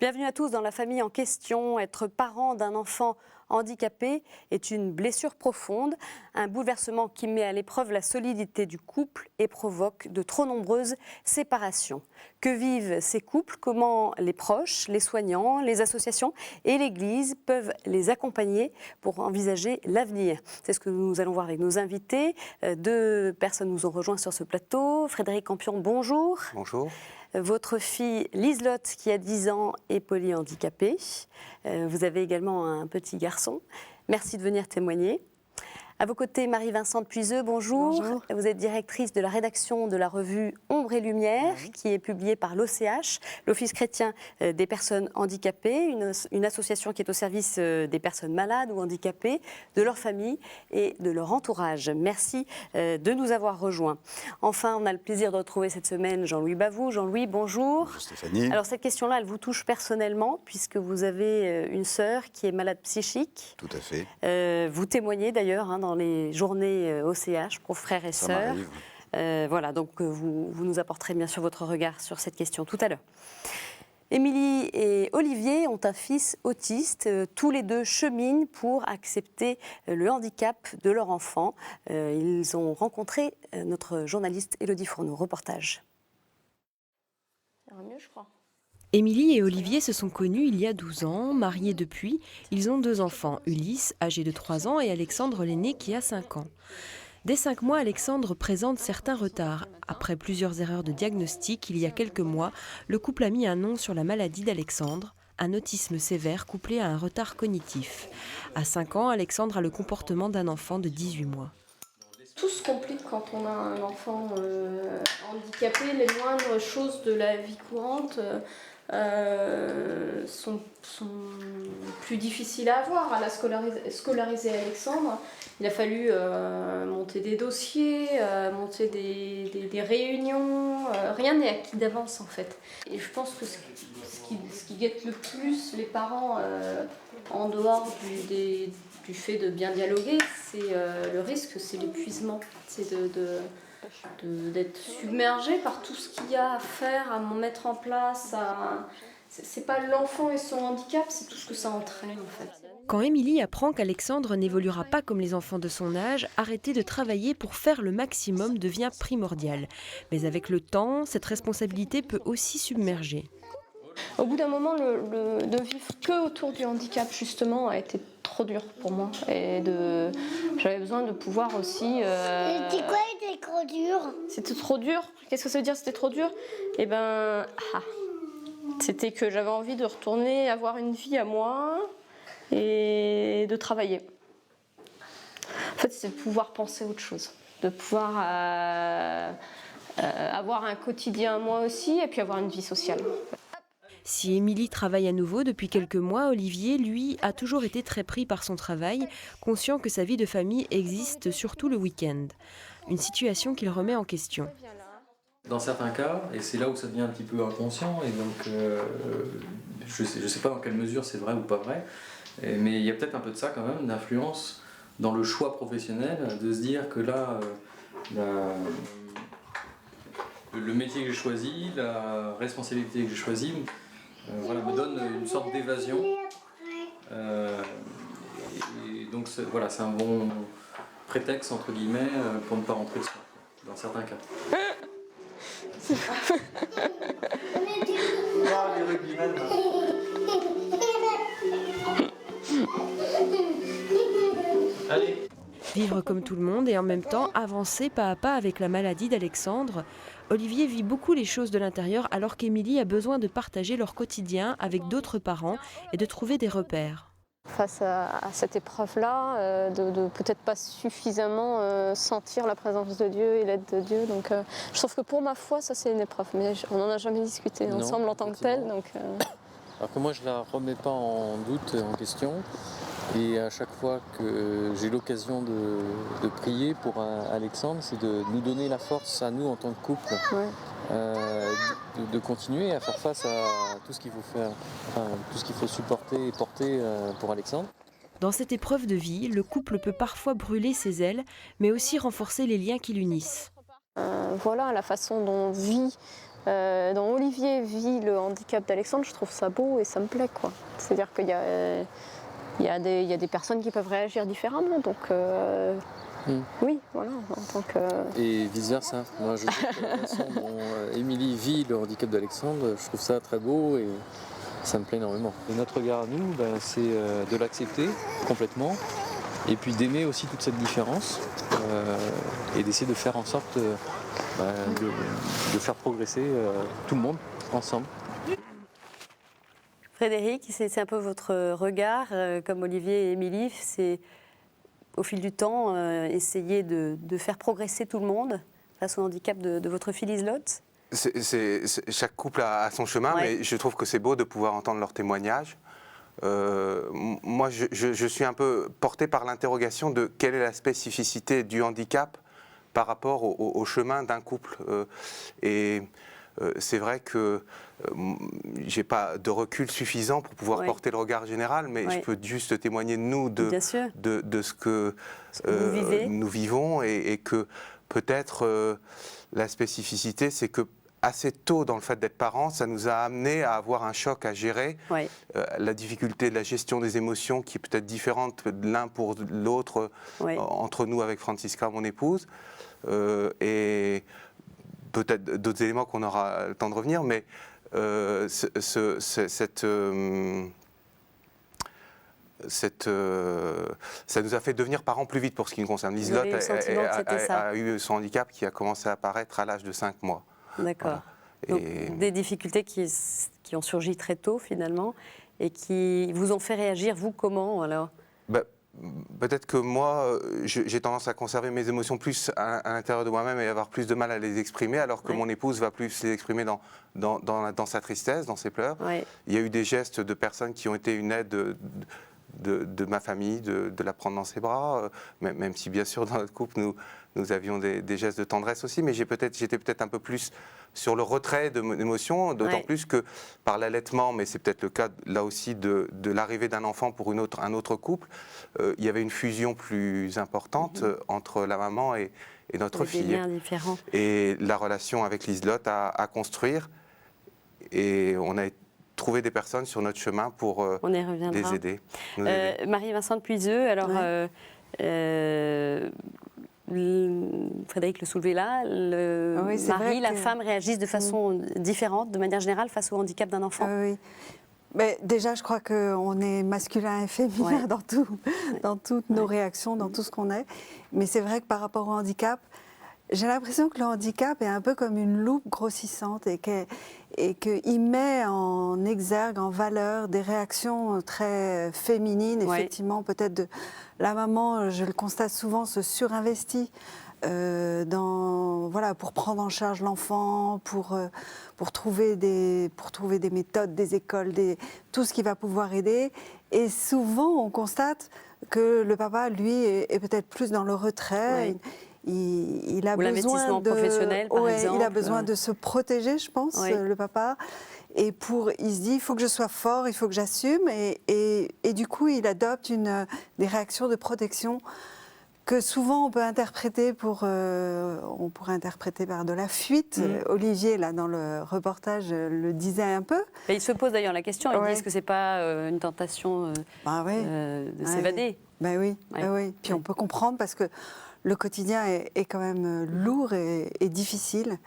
Bienvenue à tous dans la famille en question. Être parent d'un enfant handicapé est une blessure profonde, un bouleversement qui met à l'épreuve la solidité du couple et provoque de trop nombreuses séparations. Que vivent ces couples? Comment les proches, les soignants, les associations et l'Église peuvent les accompagner pour envisager l'avenir? C'est ce que nous allons voir avec nos invités. Deux personnes nous ont rejoints sur ce plateau. Frédéric Campion, bonjour. Bonjour. Votre fille Liselotte, qui a 10 ans, est polyhandicapée. Vous avez également un petit garçon. Merci de venir témoigner. À vos côtés, Marie-Vincente Puiseux, bonjour. Bonjour. Vous êtes directrice de la rédaction de la revue Ombre et Lumière, qui est publiée par l'OCH, l'Office chrétien des personnes handicapées, une association qui est au service des personnes malades ou handicapées, de leur famille et de leur entourage. Merci de nous avoir rejoints. Enfin, on a le plaisir de retrouver cette semaine Jean-Louis Bavoux. Jean-Louis, bonjour. Bonjour Stéphanie. Alors cette question-là, elle vous touche personnellement, puisque vous avez une sœur qui est malade psychique. Tout à fait. Vous témoignez d'ailleurs dans les journées OCH pour frères et Ça sœurs. m'arrive. Voilà, donc vous nous apporterez bien sûr votre regard sur cette question tout à l'heure. Émilie et Olivier ont un fils autiste. Tous les deux cheminent pour accepter le handicap de leur enfant. Ils ont rencontré notre journaliste Élodie Fourneau. Reportage. Ça va mieux, je crois. Émilie et Olivier se sont connus il y a 12 ans, mariés depuis. Ils ont 2 enfants, Ulysse, âgé de 3 ans, et Alexandre l'aîné, qui a 5 ans. Dès 5 mois, Alexandre présente certains retards. Après plusieurs erreurs de diagnostic, il y a quelques mois, le couple a mis un nom sur la maladie d'Alexandre, un autisme sévère couplé à un retard cognitif. À 5 ans, Alexandre a le comportement d'un enfant de 18 mois. Tout se complique quand on a un enfant handicapé. Les moindres choses de la vie courante sont plus difficiles à avoir. À la scolariser Alexandre, il a fallu monter des dossiers, monter des réunions. Rien n'est acquis d'avance en fait. Et je pense que ce qui guette le plus les parents en dehors du fait de bien dialoguer, c'est le risque, c'est l'épuisement, c'est d'être submergé par tout ce qu'il y a à faire, à mettre en place. C'est pas l'enfant et son handicap, c'est tout ce que ça entraîne en fait. Quand Émilie apprend qu'Alexandre n'évoluera pas comme les enfants de son âge, arrêter de travailler pour faire le maximum devient primordial. Mais avec le temps, cette responsabilité peut aussi submerger. Au bout d'un moment, de vivre que autour du handicap justement a été trop dur pour moi. J'avais besoin de pouvoir aussi... C'était quoi était trop dur? C'était trop dur. Qu'est-ce que ça veut dire c'était trop dur? Eh ben, c'était que j'avais envie de retourner avoir une vie à moi et de travailler. En fait, c'est de pouvoir penser à autre chose, de pouvoir avoir un quotidien à moi aussi et puis avoir une vie sociale. Si Émilie travaille à nouveau depuis quelques mois, Olivier, lui, a toujours été très pris par son travail, conscient que sa vie de famille existe surtout le week-end. Une situation qu'il remet en question. Dans certains cas, et c'est là où ça devient un petit peu inconscient, et donc je sais pas dans quelle mesure c'est vrai ou pas vrai, mais il y a peut-être un peu de ça quand même, d'influence dans le choix professionnel, de se dire que là, le métier que j'ai choisi, la responsabilité que j'ai choisie, me donne une sorte d'évasion. Et donc voilà, c'est un bon prétexte entre guillemets pour ne pas rentrer le soir, dans certains cas. Allez. Vivre comme tout le monde et en même temps avancer pas à pas avec la maladie d'Alexandre. Olivier vit beaucoup les choses de l'intérieur alors qu'Émilie a besoin de partager leur quotidien avec d'autres parents et de trouver des repères. Face à cette épreuve-là, de peut-être pas suffisamment sentir la présence de Dieu et l'aide de Dieu. Donc, je trouve que pour ma foi, ça c'est une épreuve. Mais on n'en a jamais discuté ensemble en tant que tel. Donc, Alors que moi, je la remets pas en doute, en question. Et à chaque fois que j'ai l'occasion de prier pour Alexandre, c'est de nous donner la force à nous en tant que couple, de continuer à faire face à tout ce qu'il faut faire, tout ce qu'il faut supporter et porter pour Alexandre. Dans cette épreuve de vie, le couple peut parfois brûler ses ailes, mais aussi renforcer les liens qui l'unissent. Voilà la façon dont vit Dans Olivier vit le handicap d'Alexandre, je trouve ça beau et ça me plaît, quoi. C'est-à-dire qu'il y a des personnes qui peuvent réagir différemment, donc oui, voilà, en tant que... Et vice-versa. Moi, je trouve que la façon dont Émilie vit le handicap d'Alexandre, je trouve ça très beau et ça me plaît énormément. Et notre regard à nous, c'est de l'accepter complètement et puis d'aimer aussi toute cette différence et d'essayer de faire en sorte de faire progresser tout le monde ensemble. Frédéric, c'est un peu votre regard, comme Olivier et Émilie, c'est au fil du temps essayer de faire progresser tout le monde face au handicap de votre fille Liselotte. Chaque couple a son chemin, mais je trouve que c'est beau de pouvoir entendre leurs témoignages. Moi, je suis un peu porté par l'interrogation de quelle est la spécificité du handicap par rapport au chemin d'un couple. C'est vrai que je n'ai pas de recul suffisant pour pouvoir porter le regard général, mais je peux juste témoigner de nous, de ce que nous vivons, et que peut-être la spécificité, c'est que assez tôt dans le fait d'être parent, ça nous a amené à avoir un choc à gérer, la difficulté de la gestion des émotions qui est peut-être différente l'un pour l'autre, entre nous avec Francisca, mon épouse, et peut-être d'autres éléments qu'on aura le temps de revenir, mais ça nous a fait devenir parents plus vite pour ce qui nous concerne. Liselotte a eu son handicap qui a commencé à apparaître à l'âge de 5 mois. D'accord. Voilà. Donc, des difficultés qui ont surgi très tôt finalement et qui vous ont fait réagir, vous, comment alors? Peut-être que moi, j'ai tendance à conserver mes émotions plus à l'intérieur de moi-même et avoir plus de mal à les exprimer, alors que mon épouse va plus les exprimer dans sa tristesse, dans ses pleurs. Il y a eu des gestes de personnes qui ont été une aide de ma famille, de la prendre dans ses bras, même si bien sûr dans notre couple nous avions des gestes de tendresse aussi, mais j'étais peut-être un peu plus sur le retrait de mon émotion, d'autant plus que par l'allaitement, mais c'est peut-être le cas là aussi de l'arrivée d'un enfant pour un autre couple, il y avait une fusion plus importante entre la maman et notre fille. Des liens différents. Et la relation avec Liselotte à construire, et on a trouvé des personnes sur notre chemin pour les aider. Marie-Vincente Puiseux, alors Frédéric le soulevait là, la femme réagissent de façon différente, de manière générale, face au handicap d'un enfant. Oui. Mais déjà, je crois qu'on est masculin et féminin dans toutes nos réactions, dans tout ce qu'on est. Mais c'est vrai que par rapport au handicap, j'ai l'impression que le handicap est un peu comme une loupe grossissante et qu'il met en exergue, en valeur, des réactions très féminines, effectivement, peut-être de la maman, je le constate souvent, se surinvestit pour prendre en charge l'enfant, pour trouver des méthodes, des écoles, tout ce qui va pouvoir aider. Et souvent, on constate que le papa, lui, est peut-être plus dans le retrait. Il a besoin professionnel, par exemple. Il a besoin de se protéger, je pense, le papa. Et il se dit, il faut que je sois fort, il faut que j'assume. Et du coup, il adopte des réactions de protection que souvent on peut interpréter on pourrait interpréter par de la fuite. Olivier, là, dans le reportage, le disait un peu. Et il se pose d'ailleurs la question, il dit, est-ce que c'est pas une tentation de s'évader? Oui. Puis on peut comprendre parce que le quotidien est quand même lourd et difficile,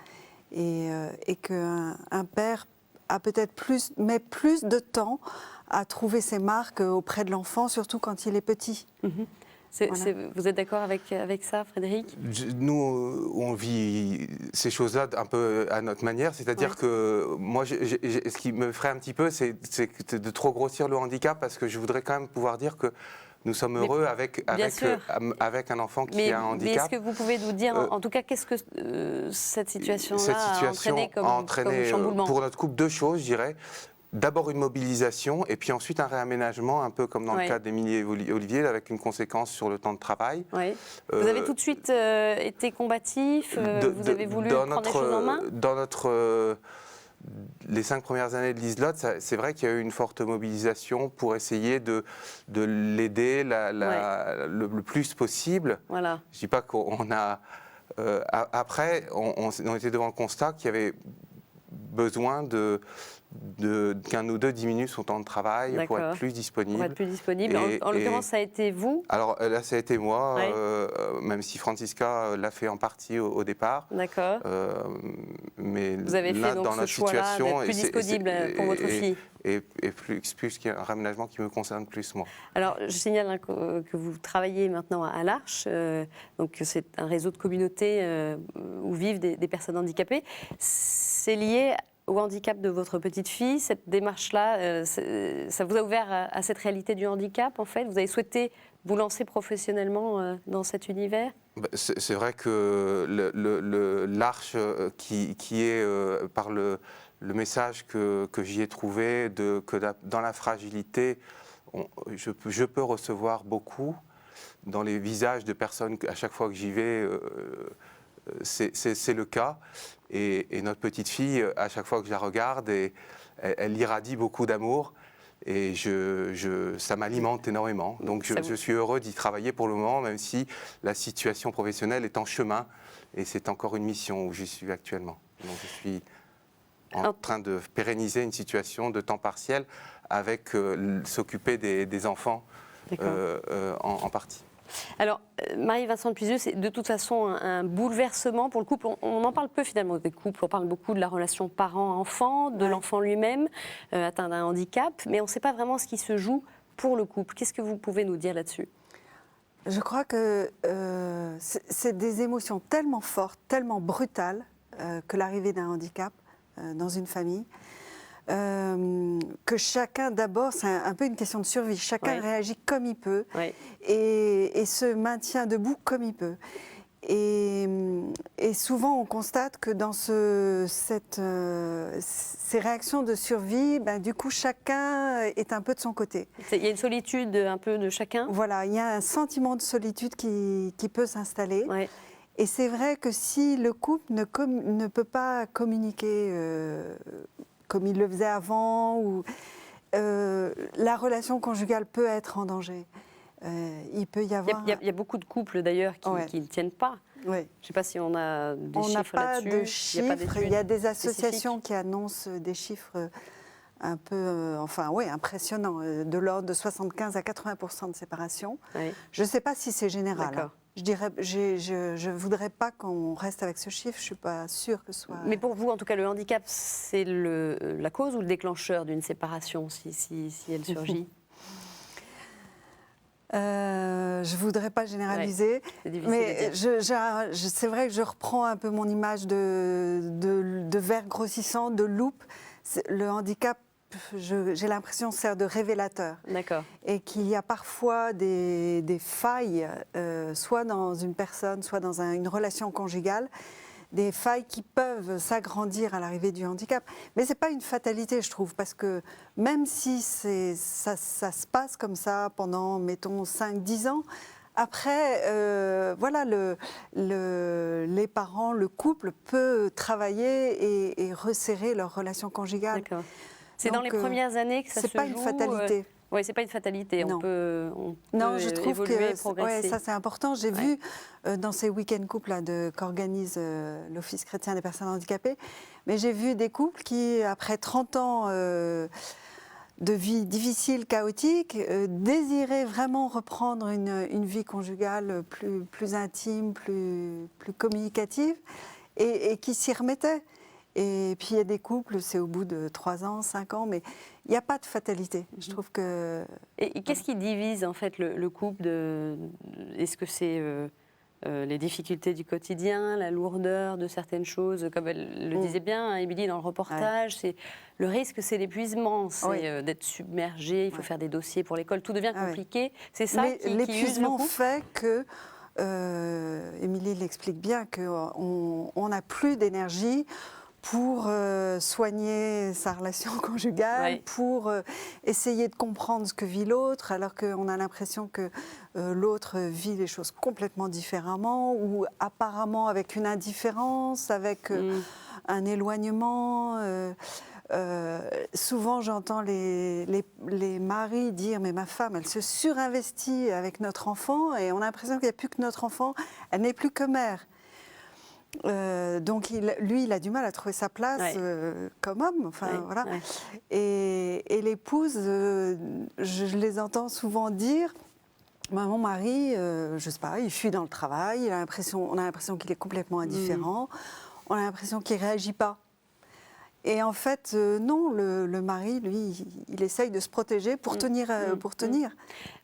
et qu'un père a peut-être met plus de temps à trouver ses marques auprès de l'enfant, surtout quand il est petit. Vous êtes d'accord avec ça, Frédéric? Nous, on vit ces choses-là un peu à notre manière, c'est-à-dire que moi, ce qui me ferait un petit peu, c'est de trop grossir le handicap, parce que je voudrais quand même pouvoir dire que nous sommes heureux avec un enfant qui a un handicap. Mais est-ce que vous pouvez nous dire, en tout cas, qu'est-ce que cette situation-là a entraîné comme chamboulement? Pour notre couple, deux choses, je dirais. D'abord une mobilisation, et puis ensuite un réaménagement, un peu comme dans le cas d'Émilie et Olivier, avec une conséquence sur le temps de travail. Vous avez tout de suite été combatif, vous avez voulu prendre les choses en main? Dans les 5 premières années de Liselotte, c'est vrai qu'il y a eu une forte mobilisation pour essayer de l'aider le plus possible. Je ne dis pas qu'on a... après, on était devant le constat qu'il y avait besoin qu'un ou deux diminuent son temps de travail pour être plus disponible. Pour être plus disponible. En l'occurrence, ça a été vous? Alors là, ça a été moi, même si Francisca l'a fait en partie au départ. D'accord. Mais vous avez là, fait donc dans ce notre choix-là situation, d'être plus disponible pour votre fille. Et plus qu'il y a un réaménagement qui me concerne plus, moi. Alors, je signale que vous travaillez maintenant à l'Arche, donc c'est un réseau de communautés où vivent des personnes handicapées. C'est lié au handicap de votre petite fille, cette démarche-là, ça vous a ouvert à cette réalité du handicap, en fait? Vous avez souhaité vous lancer professionnellement dans cet univers? C'est vrai que l'Arche qui est par le message que j'y ai trouvé, que dans la fragilité, je peux recevoir beaucoup dans les visages de personnes, à chaque fois que j'y vais, c'est le cas. Et notre petite fille, à chaque fois que je la regarde, elle irradie beaucoup d'amour. Et ça m'alimente énormément. Donc je suis heureux d'y travailler pour le moment, même si la situation professionnelle est en chemin. Et c'est encore une mission où j'y suis actuellement. Donc je suis en train de pérenniser une situation de temps partiel avec s'occuper des enfants en partie. Alors, Marie-Vincente Puisieux, c'est de toute façon un bouleversement pour le couple. On en parle peu finalement des couples, on parle beaucoup de la relation parent-enfant, de l'enfant lui-même atteint d'un handicap, mais on ne sait pas vraiment ce qui se joue pour le couple. Qu'est-ce que vous pouvez nous dire là-dessus? Je crois que c'est des émotions tellement fortes, tellement brutales que l'arrivée d'un handicap dans une famille. Que chacun, d'abord, c'est un peu une question de survie. Chacun réagit comme il peut et se maintient debout comme il peut. Et souvent, on constate que dans ces réactions de survie, du coup, chacun est un peu de son côté. Il y a une solitude un peu de chacun? Voilà, il y a un sentiment de solitude qui peut s'installer. Et c'est vrai que si le couple ne peut pas communiquer comme il le faisait avant, ou la relation conjugale peut être en danger. Il peut y avoir... Il y a beaucoup de couples d'ailleurs qui ne tiennent pas. Je ne sais pas si on a des chiffres là-dessus. On n'a pas de chiffres. Il y a des associations qui annoncent des chiffres un peu impressionnants, de l'ordre de 75 à 80% de séparation. Je ne sais pas si c'est général. Je ne voudrais pas qu'on reste avec ce chiffre, je ne suis pas sûre que ce soit... Mais pour vous, en tout cas, le handicap, c'est la cause ou le déclencheur d'une séparation, si elle surgit? Je ne voudrais pas généraliser, mais c'est vrai que je reprends un peu mon image de verre grossissant, de loupe. Le handicap, j'ai l'impression, sert de révélateur. D'accord. Et qu'il y a parfois des failles, soit dans une personne, soit dans une relation conjugale, des failles qui peuvent s'agrandir à l'arrivée du handicap. Mais ce n'est pas une fatalité, je trouve, parce que même si ça se passe comme ça pendant, mettons, 5-10 ans, après, les parents, le couple peut travailler et resserrer leur relation conjugale. D'accord. C'est dans les premières années que ça se joue. C'est pas une fatalité. Oui, c'est pas une fatalité. Non. On peut je trouve évoluer, que progresser. ça c'est important. J'ai vu dans ces week-ends couples qu'organise l'Office chrétien des personnes handicapées, mais j'ai vu des couples qui, après 30 ans de vie difficile, chaotique, désiraient vraiment reprendre une vie conjugale plus intime, plus communicative, et qui s'y remettaient. Et puis il y a des couples, c'est au bout de 3 ans, 5 ans, mais il n'y a pas de fatalité. Je trouve que... Et qu'est-ce qui divise en fait le couple Est-ce que c'est les difficultés du quotidien, la lourdeur de certaines choses, comme elle le disait bien, Émilie, dans le reportage, c'est le risque, c'est l'épuisement, c'est d'être submergé, il faut faire des dossiers pour l'école, tout devient compliqué. C'est ça qui use le couple. L'épuisement fait que... Émilie l'explique bien, qu'on n'a plus d'énergie pour soigner sa relation conjugale, pour essayer de comprendre ce que vit l'autre, alors qu'on a l'impression que l'autre vit les choses complètement différemment, ou apparemment avec une indifférence, avec un éloignement. Souvent, j'entends les maris dire « mais ma femme, elle se surinvestit avec notre enfant et on a l'impression qu'il n'y a plus que notre enfant, elle n'est plus que mère ». Donc lui, il a du mal à trouver sa place comme homme. Enfin, voilà. Ouais. Et l'épouse, je les entends souvent dire, mon mari, je sais pas, il fuit dans le travail, on a l'impression qu'il est complètement indifférent, on a l'impression qu'il ne réagit pas. Et en fait, non, le mari, lui, il essaye de se protéger pour tenir.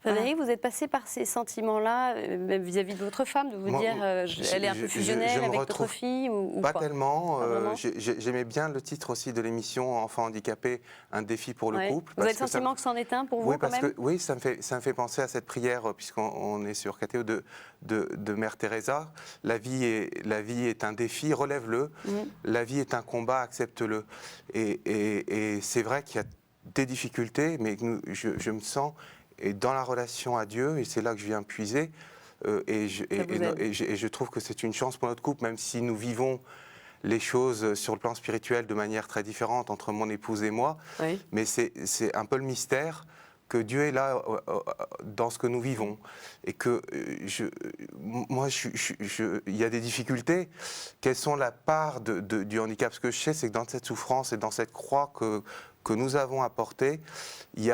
Frédéric, vous êtes passé par ces sentiments-là, même vis-à-vis de votre femme, de vous dire, elle est un peu fusionnelle avec votre fille ou pas pas tellement. Pas vraiment. J'aimais bien le titre aussi de l'émission Enfants handicapés, un défi pour le couple. Vous avez le sentiment que c'en est un pour vous, oui, quand parce même que oui, ça me fait penser à cette prière, puisqu'on est sur KTO de Mère Teresa. La vie est un défi, relève-le. La vie est un combat, accepte-le. Et c'est vrai qu'il y a des difficultés, mais je me sens et dans la relation à Dieu, et c'est là que je viens puiser, et je trouve que c'est une chance pour notre couple, même si nous vivons les choses sur le plan spirituel de manière très différente entre mon épouse et moi, mais c'est un peu le mystère que Dieu est là dans ce que nous vivons, et que il y a des difficultés. Quelles sont la part du handicap? Ce que je sais, c'est que dans cette souffrance et dans cette croix que nous avons apportée, il y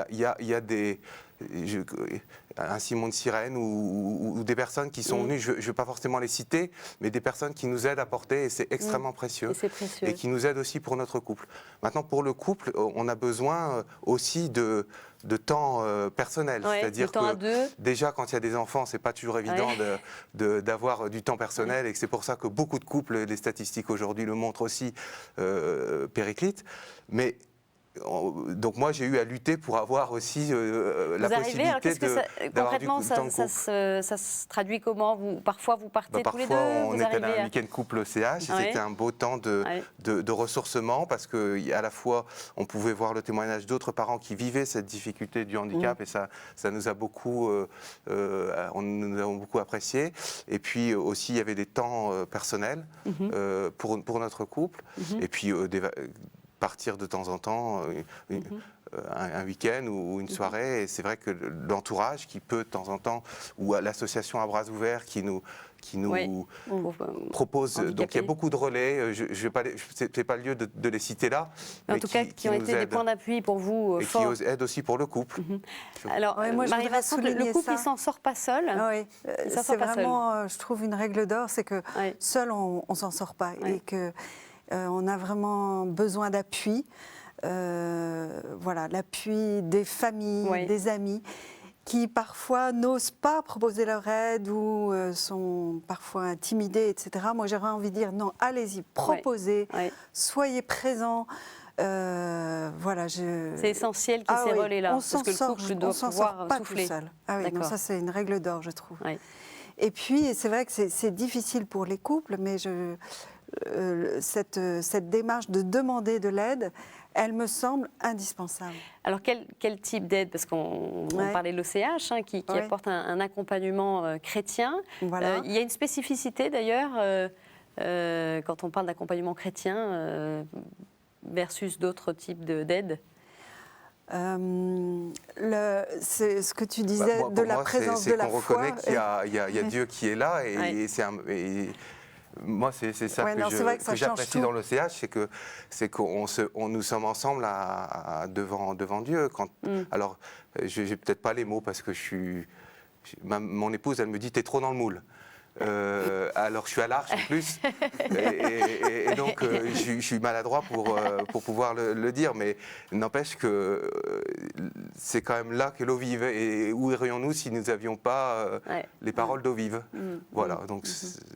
a des... un Simon de Cyrène ou des personnes qui sont venues, je ne vais pas forcément les citer, mais des personnes qui nous aident à porter, et c'est extrêmement précieux. Et c'est précieux. Et qui nous aident aussi pour notre couple. Maintenant, pour le couple, on a besoin aussi de temps personnel. C'est-à-dire temps à que deux. déjà, quand il y a des enfants, c'est pas toujours évident d'avoir du temps personnel, et que c'est pour ça que beaucoup de couples, les statistiques aujourd'hui le montrent aussi, périclitent. Mais donc moi j'ai eu à lutter pour avoir aussi la possibilité d'avoir du temps de couple. Ça se traduit comment? Parfois vous partez tous les deux? On était dans un week-end couple au CH, et c'était un beau temps de ressourcement, parce qu'à la fois on pouvait voir le témoignage d'autres parents qui vivaient cette difficulté du handicap, et ça nous a beaucoup, nous avons beaucoup apprécié. Et puis aussi il y avait des temps personnels pour notre couple, et puis partir de temps en temps, un week-end ou une soirée. Et c'est vrai que l'entourage qui peut de temps en temps, ou l'association à bras ouverts qui nous propose. Donc il y a beaucoup de relais. C'est pas le lieu de les citer là. En tout cas, qui ont été des points d'appui pour vous et forts. qui aident aussi pour le couple. Alors, moi, Marie-Vincent, le couple, il s'en sort pas seul. C'est vraiment, je trouve, une règle d'or, c'est que seul, on s'en sort pas, et que on a vraiment besoin d'appui. Voilà, l'appui des familles, des amis, qui parfois n'osent pas proposer leur aide ou sont parfois intimidés, etc. Moi, j'aurais envie de dire non, allez-y, proposez, soyez présents. Voilà, c'est essentiel qu'il y ait ces relais-là, parce que le couple doit pouvoir souffler. Tout seul. Donc ça, c'est une règle d'or, je trouve. Et puis, c'est vrai que c'est difficile pour les couples, mais cette démarche de demander de l'aide, elle me semble indispensable. Alors quel type d'aide? Parce qu'on parlait de l'OCH, qui apporte un accompagnement chrétien. Voilà. Il y a une spécificité d'ailleurs, quand on parle d'accompagnement chrétien versus d'autres types d'aide. C'est ce que tu disais de la présence de la foi. C'est qu'on reconnaît qu'il y a Dieu qui est là, et moi, c'est ça que j'apprécie dans l'OCH, c'est qu'on nous sommes ensemble devant Dieu. Alors, j'ai peut-être pas les mots, parce que mon épouse, elle me dit, t'es trop dans le moule. Alors je suis à l'arche en plus, et donc je suis maladroit pour pouvoir le dire, mais n'empêche que c'est quand même là que l'eau vive, et où irions-nous si nous n'avions pas les paroles d'eau vive. Voilà, donc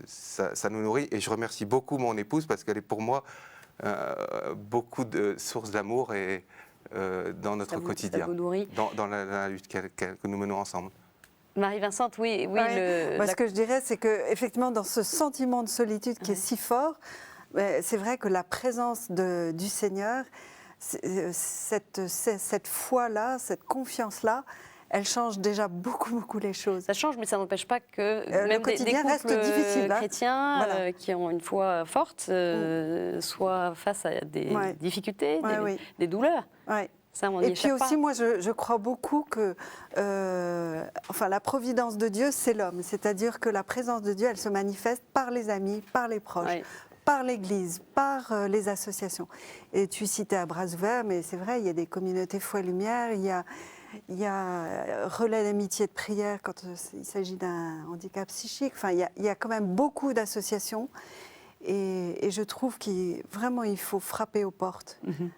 ça nous nourrit, et je remercie beaucoup mon épouse, parce qu'elle est pour moi beaucoup de sources d'amour dans notre quotidien, dans la lutte que nous menons ensemble. Marie-Vincent, oui. Ce que je dirais, c'est qu'effectivement, dans ce sentiment de solitude qui est si fort, c'est vrai que la présence du Seigneur, cette foi-là, cette confiance-là, elle change déjà beaucoup les choses. Ça change, mais ça n'empêche pas que même le quotidien des reste couples difficile, chrétiens qui ont une foi forte soient face à des difficultés, des douleurs. Ça, on n'y Et puis échappe pas. aussi, moi, je crois beaucoup que la providence de Dieu, c'est l'homme. C'est-à-dire que la présence de Dieu, elle se manifeste par les amis, par les proches, Ouais. par l'Église, par les associations. Et tu citais à bras ouverts, mais c'est vrai, il y a des communautés Foi et Lumière, il y a Relais d'amitié de prière quand il s'agit d'un handicap psychique. Enfin, il y a quand même beaucoup d'associations. Et je trouve qu'il faut frapper aux portes. Il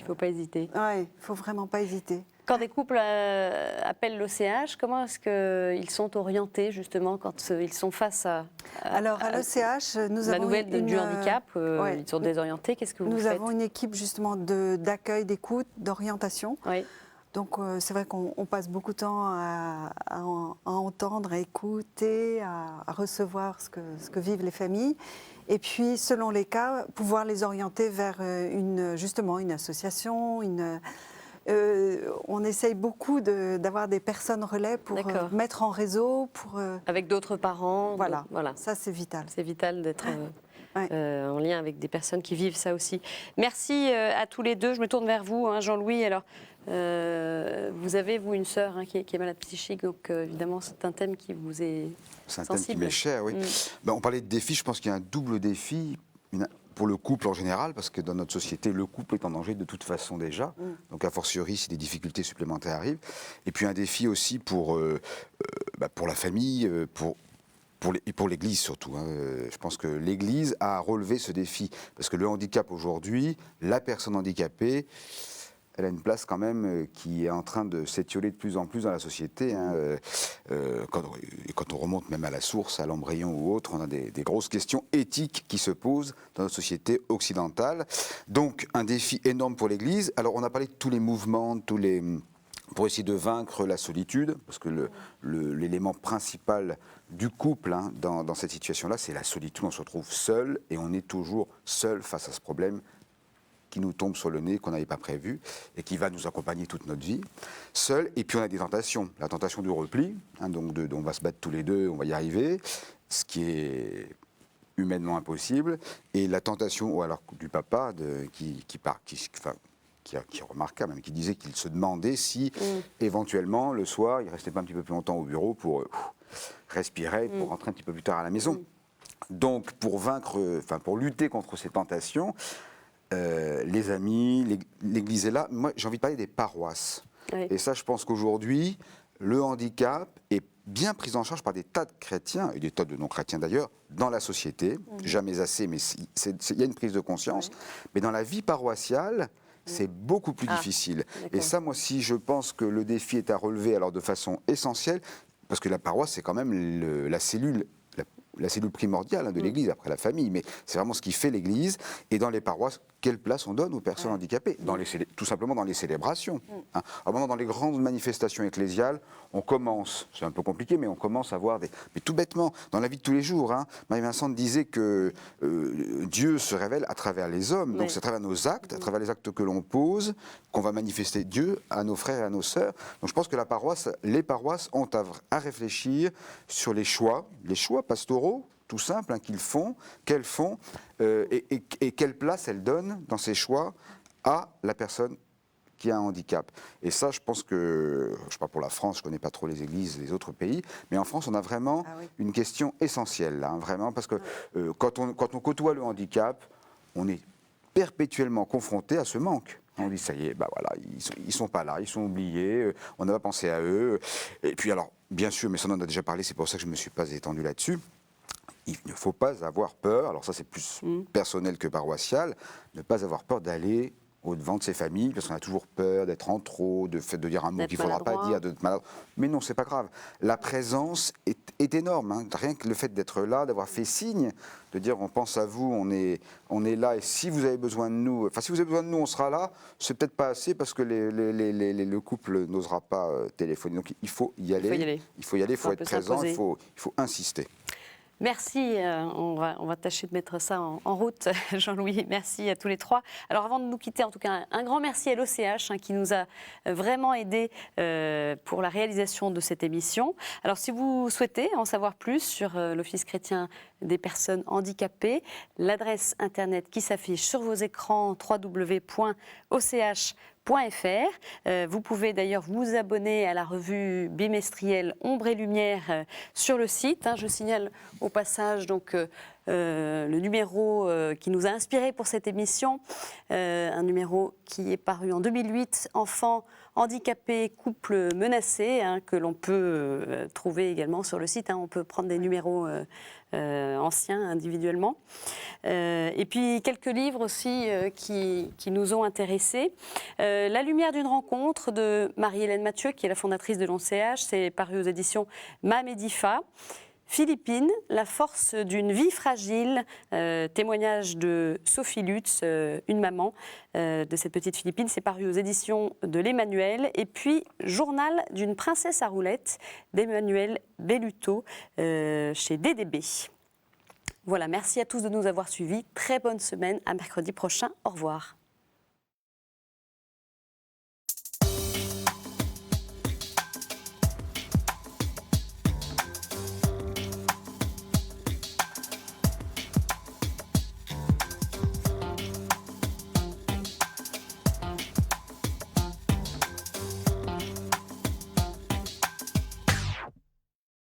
ne faut pas hésiter. Ouais, il ne faut vraiment pas hésiter. Quand des couples appellent l'OCH, comment est-ce qu'ils sont orientés justement quand ils sont face à Alors à l'OCH, nous la avons nouvelle du handicap, ouais. ils sont désorientés, qu'est-ce que vous Nous faites? avons une équipe justement d'accueil, d'écoute, d'orientation. Oui. Donc c'est vrai qu'on passe beaucoup de temps à entendre, à écouter, à recevoir ce que vivent les familles. Et puis, selon les cas, pouvoir les orienter vers justement une association. On essaye beaucoup d'avoir des personnes relais pour mettre en réseau. Avec d'autres parents. Voilà. Voilà. Ça c'est vital. C'est vital d'être en lien avec des personnes qui vivent ça aussi. Merci à tous les deux. Je me tourne vers vous, hein, Jean-Louis. Alors, vous avez, vous, une sœur qui est malade psychique, donc évidemment, c'est un thème qui vous est C'est un sensible. thème qui m'est cher, oui. On parlait de défis, je pense qu'il y a un double défi pour le couple en général, parce que dans notre société, le couple est en danger de toute façon déjà, donc a fortiori si des difficultés supplémentaires arrivent. Et puis un défi aussi pour la famille, pour l'Église surtout. Hein. Je pense que l'Église a relevé ce défi, parce que le handicap aujourd'hui, la personne handicapée, elle a une place quand même qui est en train de s'étioler de plus en plus dans la société. Hein. Quand on remonte même à la source, à l'embryon ou autre, on a des grosses questions éthiques qui se posent dans notre société occidentale. Donc un défi énorme pour l'Église. Alors on a parlé de tous les mouvements, pour essayer de vaincre la solitude, parce que l'élément principal du couple dans cette situation-là, c'est la solitude. On se retrouve seul et on est toujours seul face à ce problème qui nous tombe sur le nez, qu'on n'avait pas prévu, et qui va nous accompagner toute notre vie, seul. Et puis on a des tentations. La tentation du repli, donc on va se battre tous les deux, on va y arriver, ce qui est humainement impossible, et la tentation du papa qui est remarquable, même, qui disait qu'il se demandait si, éventuellement, le soir, il ne restait pas un petit peu plus longtemps au bureau pour respirer, pour rentrer un petit peu plus tard à la maison. Donc, pour lutter contre ces tentations, les amis, l'Église est là. Moi, j'ai envie de parler des paroisses. Oui. Et ça, je pense qu'aujourd'hui, le handicap est bien pris en charge par des tas de chrétiens, et des tas de non-chrétiens d'ailleurs, dans la société. Jamais assez, mais il y a une prise de conscience. Mais dans la vie paroissiale, c'est beaucoup plus difficile. Et ça, moi, si je pense que le défi est à relever alors de façon essentielle, parce que la paroisse, c'est quand même la cellule primordiale de l'Église, après la famille, mais c'est vraiment ce qui fait l'Église. Et dans les paroisses, quelle place on donne aux personnes handicapées tout simplement dans les célébrations. Hein. Alors maintenant, dans les grandes manifestations ecclésiales, on commence, c'est un peu compliqué, mais on commence à voir mais tout bêtement, dans la vie de tous les jours, Marie-Vincent disait que Dieu se révèle à travers les hommes, donc c'est à travers nos actes, à travers les actes que l'on pose, qu'on va manifester Dieu à nos frères et à nos sœurs. Donc je pense que les paroisses ont à réfléchir sur les choix pastoraux, tout simple, qu'elles font, et quelle place elles donnent dans ces choix à la personne qui a un handicap. Et ça, je pense que, je ne sais pas pour la France, je ne connais pas trop les églises des autres pays, mais en France, on a vraiment une question essentielle, là, vraiment, parce que quand on côtoie le handicap, on est perpétuellement confronté à ce manque. On dit, ça y est, ils sont pas là, ils sont oubliés, on n'a pas pensé à eux. Et puis alors, bien sûr, mais ça on en a déjà parlé, c'est pour ça que je ne me suis pas étendu là-dessus. Il ne faut pas avoir peur, alors ça c'est plus personnel que paroissial, ne pas avoir peur d'aller au-devant de ses familles, parce qu'on a toujours peur d'être en trop, de dire un mot qu'il ne faudra pas dire, d'être malade. Mais non, c'est pas grave. La présence est énorme. Rien que le fait d'être là, d'avoir fait signe, de dire on pense à vous, on est là, et si vous avez besoin de nous, on sera là, c'est peut-être pas assez, parce que le couple n'osera pas téléphoner. Donc il faut y aller, il faut être présent, il faut insister. Merci, on va tâcher de mettre ça en route, Jean-Louis. Merci à tous les trois. Alors avant de nous quitter, en tout cas, un grand merci à l'OCH qui nous a vraiment aidés pour la réalisation de cette émission. Alors si vous souhaitez en savoir plus sur l'Office chrétien des personnes handicapées. L'adresse internet qui s'affiche sur vos écrans, www.och.fr. Vous pouvez d'ailleurs vous abonner à la revue bimestrielle Ombre et Lumière sur le site. Je signale au passage donc, le numéro qui nous a inspiré pour cette émission, un numéro qui est paru en 2008, Enfants handicapés, couples menacés, que l'on peut trouver également sur le site. On peut prendre des numéros anciens individuellement. Et puis quelques livres aussi qui nous ont intéressés. La lumière d'une rencontre de Marie-Hélène Mathieu, qui est la fondatrice de l'ONCH, c'est paru aux éditions Mamedifa. Philippines, la force d'une vie fragile, témoignage de Sophie Lutz, une maman de cette petite Philippine, c'est paru aux éditions de l'Emmanuel. Et puis, Journal d'une princesse à roulettes d'Emmanuel Belluto chez DDB. Voilà, merci à tous de nous avoir suivis. Très bonne semaine, à mercredi prochain. Au revoir.